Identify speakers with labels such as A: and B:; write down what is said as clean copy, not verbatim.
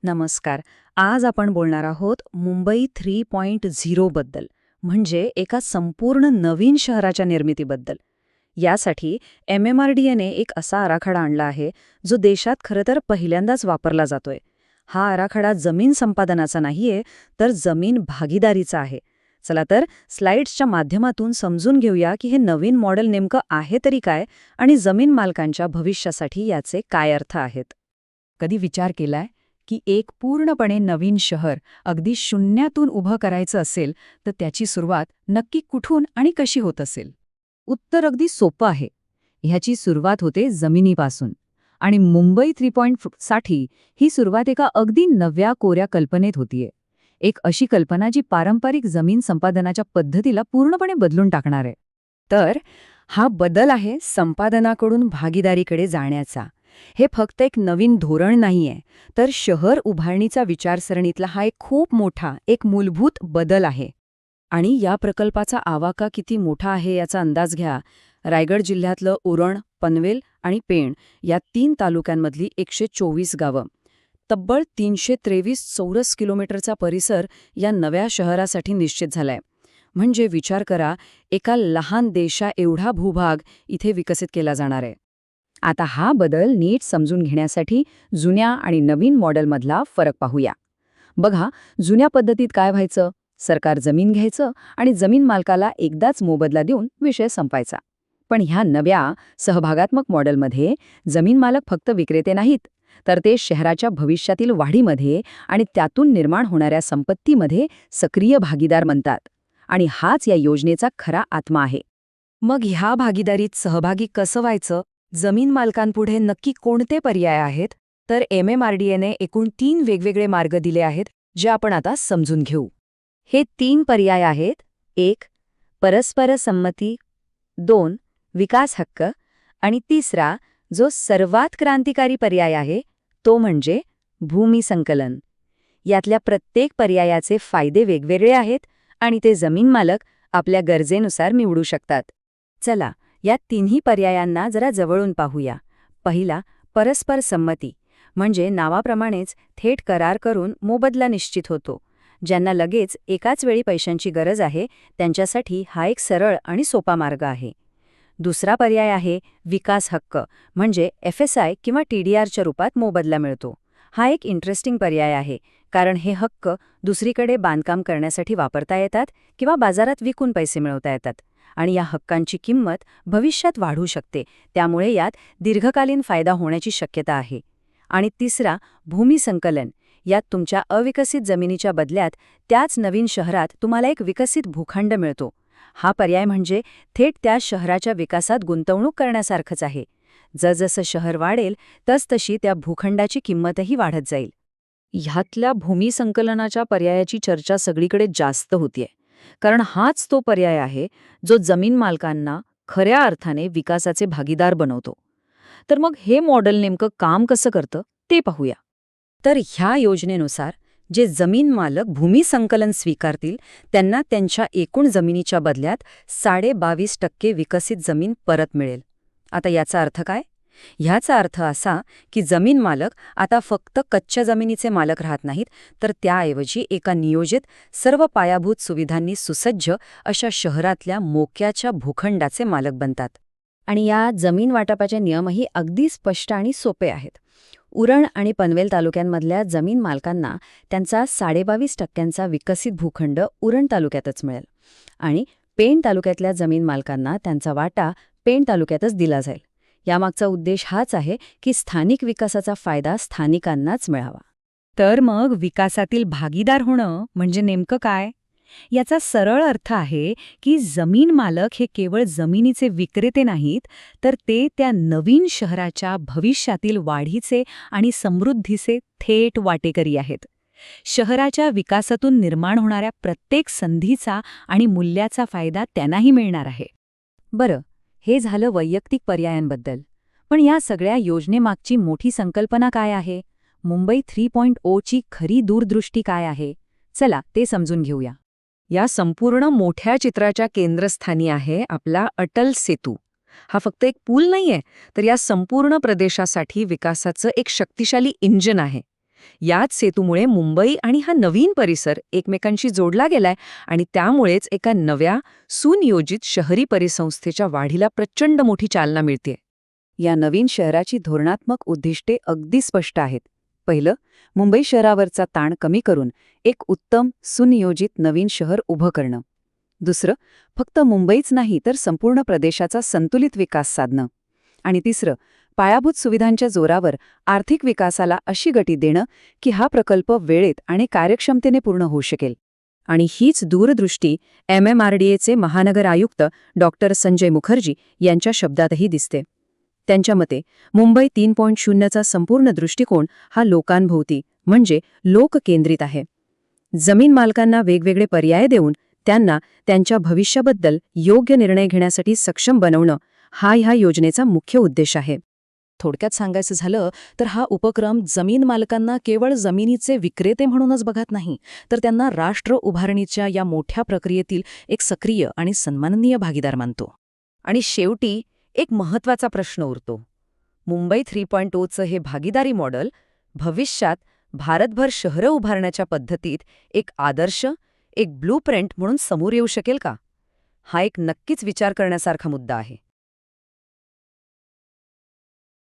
A: नमस्कार. आज आपण बोलणार आहोत मुंबई 3.0 बद्दल, म्हणजे एका संपूर्ण नवीन शहराच्या निर्मितीबद्दल. यासाठी MMRDAने एक असा आराखडा आणला आहे, जो देशात खरं तर पहिल्यांदाच वापरला जातोय. हा आराखडा जमीन संपादनाचा नाहीये, तर जमीन भागीदारीचा आहे. चला तर स्लाइड्सच्या माध्यमातून समजून घेऊया की हे नवीन मॉडेल नेमकं आहे तरी काय आणि जमीन मालकांच्या भविष्यासाठी याचे काय अर्थ आहेत.
B: कधी विचार केलाय की एक पूर्णपणे नवीन शहर अगदी शून्यातून उभं करायचं असेल तर त्याची सुरुवात नक्की कुठून आणि कशी होत असेल?
A: उत्तर अगदी सोपं आहे. ह्याची सुरुवात होते जमिनीपासून. आणि मुंबई 3.0 साठी ही सुरुवात एका अगदी नव्या कोऱ्या कल्पनेत होतीये. एक अशी कल्पना जी पारंपरिक जमीन संपादनाच्या पद्धतीला पूर्णपणे बदलून टाकणार आहे. तर हा बदल आहे संपादनाकडून भागीदारीकडे जाण्याचा. हे फक्त एक नवीन धोरण नाहीये, तर शहर उभारणीचा विचारसरणीतला हा एक खूप मोठा, एक मूलभूत बदल आहे. आणि या प्रकल्पाचा आवाका किती मोठा आहे याचा अंदाज घ्या. रायगड जिल्ह्यातलं उरण, पनवेल आणि पेण या 3 तालुक्यांमधली 124 गावं. तब्बल 323 चौरस किलोमीटरचा परिसर या नव्या शहरासाठी निश्चित झालाय. म्हणजे विचार करा, एका लहान देशा एवढा भूभाग इथे विकसित केला जाणार आहे. आता हा बदल नीट समजून घेण्यासाठी जुन्या आणि नवीन मॉडेलमधला फरक पाहूया. बघा, जुन्या पद्धतीत काय व्हायचं? सरकार जमीन घ्यायचं आणि जमीन मालकाला एकदाच मोबदला देऊन विषय संपायचा. पण ह्या नव्या सहभागात्मक मॉडेलमध्ये जमीन मालक फक्त विक्रेते नाहीत, तर ते शहराच्या भविष्यातील वाढीमध्ये आणि त्यातून निर्माण होणाऱ्या संपत्तीमध्ये सक्रिय भागीदार बनतात. आणि हाच या योजनेचा खरा आत्मा आहे. मग ह्या भागीदारीत सहभागी कसं व्हायचं? जमीन मालकांपुढे नक्की कोणते पर्याय आहेत? तर MMRDAने एकूण 3 वेगवेगळे मार्ग दिले आहेत, जे आपण आता समजून घेऊ. हे 3 पर्याय आहेत. 1. परस्पर संमती. 2. विकास हक्क. आणि 3रा, जो सर्वात क्रांतिकारी पर्याय आहे, तो म्हणजे भूमी संकलन. यातल्या प्रत्येक पर्यायाचे फायदे वेगवेगळे आहेत आणि ते जमीन मालक आपल्या गरजेनुसार निवडू शकतात. चला, या तिन्ही पर्यायांना जरा जवळून पाहूया. पहिला, परस्पर संमती, म्हणजे नावाप्रमाणेच थेट करार करून मोबदला निश्चित होतो. ज्यांना लगेच एकाच वेळी पैशांची गरज आहे, त्यांच्यासाठी हा एक सरळ आणि सोपा मार्ग आहे. दुसरा पर्याय आहे विकास हक्क, म्हणजे FSI किंवा TDRच्या रूपात मोबदला मिळतो. हा एक इंटरेस्टिंग पर्याय आहे, कारण हे हक्क दुसरीकडे बांधकाम करण्यासाठी वापरता येतात किंवा बाजारात विकून पैसे मिळवता येतात. आणि या हक्कांची किंमत भविष्यात वाढू शकते, त्यामुळे यात दीर्घकालीन फायदा होण्याची शक्यता आहे. आणि तिसरा, भूमी संकलन. यात तुमच्या अविकसित जमिनीच्या बदल्यात त्याच नवीन शहरात तुम्हाला एक विकसित भूखंड मिळतो. हा पर्याय म्हणजे थेट त्या शहराच्या विकासात गुंतवणूक करण्यासारखंच आहे. जसजसं शहर वाढेल तसतशी त्या भूखंडाची किंमतही वाढत जाईल. ह्यातल्या भूमी संकलनाच्या पर्यायाची चर्चा सगळीकडे जास्त होतीये, कारण हाच तो पर्याय आहे जो जमीन मालकांना खऱ्या अर्थाने विकासाचे भागीदार बनवतो. तर मग हे मॉडेल नेमकं काम कसं करतं ते पाहूया. तर ह्या योजनेनुसार जे जमीन मालक भूमी संकलन स्वीकारतील त्यांना त्यांच्या एकूण जमिनीच्या बदल्यात 22.5% विकसित जमीन परत मिळेल. आता याचा अर्थ काय? ह्याचा अर्थ असा की जमीन मालक आता फक्त कच्च्या जमिनीचे मालक राहत नाहीत, तर त्याऐवजी एका नियोजित, सर्व पायाभूत सुविधांनी सुसज्ज अशा शहरातल्या मोक्याच्या भूखंडाचे मालक बनतात. आणि या जमीन वाटपाचे नियमही अगदी स्पष्ट आणि सोपे आहेत. उरण आणि पनवेल तालुक्यांमधल्या जमीन मालकांना त्यांचा 22.5% विकसित भूखंड उरण तालुक्यातच मिळेल. आणि पेण तालुक्यातल्या जमीन मालकांना त्यांचा वाटा पेण तालुक्यातच दिला जाईल. यामागचा उद्देश हाच आहे की स्थानिक विकासाचा फायदा स्थानिकांनाच मिळावा. तर मग विकासातील भागीदार होणं म्हणजे नेमकं काय? याचा सरळ अर्थ आहे की जमीन मालक हे केवळ जमिनीचे विक्रेते नाहीत, तर ते त्या नवीन शहराच्या भविष्यातील वाढीचे आणि समृद्धीचे थेट वाटेकरी आहेत. शहराच्या विकासातून निर्माण होणाऱ्या प्रत्येक संधीचा आणि मूल्याचा फायदा त्यांनाही मिळणार आहे. बरं, हे झालं वैयक्तिक पर्यायांबद्दल. पण या सगळ्या योजनेमागची मोठी संकल्पना काय आहे? मुंबई 3.0 ची खरी दूरदृष्टी काय आहे? चला, ते समजून घेऊया. या संपूर्ण मोठ्या चित्राच्या केंद्रस्थानी आहे आपला अटल सेतू. हा फक्त एक पूल नाहीये, तर या संपूर्ण प्रदेशासाठी विकासाचं एक शक्तिशाली इंजिन आहे. याच सेतूमुळे मुंबई आणि हा नवीन परिसर एकमेकांशी जोडला गेलाय आणि त्यामुळेच एका नव्या, सुनियोजित शहरी परिसंस्थेच्या वाढीला प्रचंड मोठी चालना मिळते.
B: या नवीन शहराची धोरणात्मक उद्दिष्टे अगदी स्पष्ट आहेत. पहिलं, मुंबई शहरावरचा ताण कमी करून एक उत्तम, सुनियोजित नवीन शहर उभं करणं. दुसरं, फक्त मुंबईच नाही तर संपूर्ण प्रदेशाचा संतुलित विकास साधणं. आणि तिसरं, पायाभूत सुविधांच्या जोरावर आर्थिक विकासाला अशी गती देणं की हा प्रकल्प वेळेत आणि कार्यक्षमतेने पूर्ण होऊ शकेल. आणि हीच दूरदृष्टी MMRDAचे महानगर आयुक्त डॉक्टर संजय मुखर्जी यांच्या शब्दातही दिसते. त्यांच्या मते मुंबई 3.0चा संपूर्ण दृष्टिकोन हा लोकांभोवती म्हणजे लोककेंद्रित आहे. जमीन मालकांना वेगवेगळे पर्याय देऊन त्यांना त्यांच्या भविष्याबद्दल योग्य निर्णय घेण्यासाठी सक्षम बनवणं हा ह्या योजनेचा मुख्य उद्देश आहे.
C: थोडक्यात सांगायचं झालं तर हा उपक्रम जमीन मालकांना केवळ जमिनीचे विक्रेते म्हणूनच बघत नाही, तर त्यांना राष्ट्र उभारणीच्या या मोठ्या प्रक्रियेतील एक सक्रिय आणि सन्माननीय भागीदार मानतो.
A: आणि शेवटी एक महत्त्वाचा प्रश्न उरतो. मुंबई 3.0चं हे भागीदारी मॉडेल भविष्यात भारतभर शहरं उभारण्याच्या पद्धतीत एक आदर्श, एक ब्लूप्रिंट म्हणून समोर येऊ शकेल का? हा एक नक्कीच विचार करण्यासारखा मुद्दा आहे.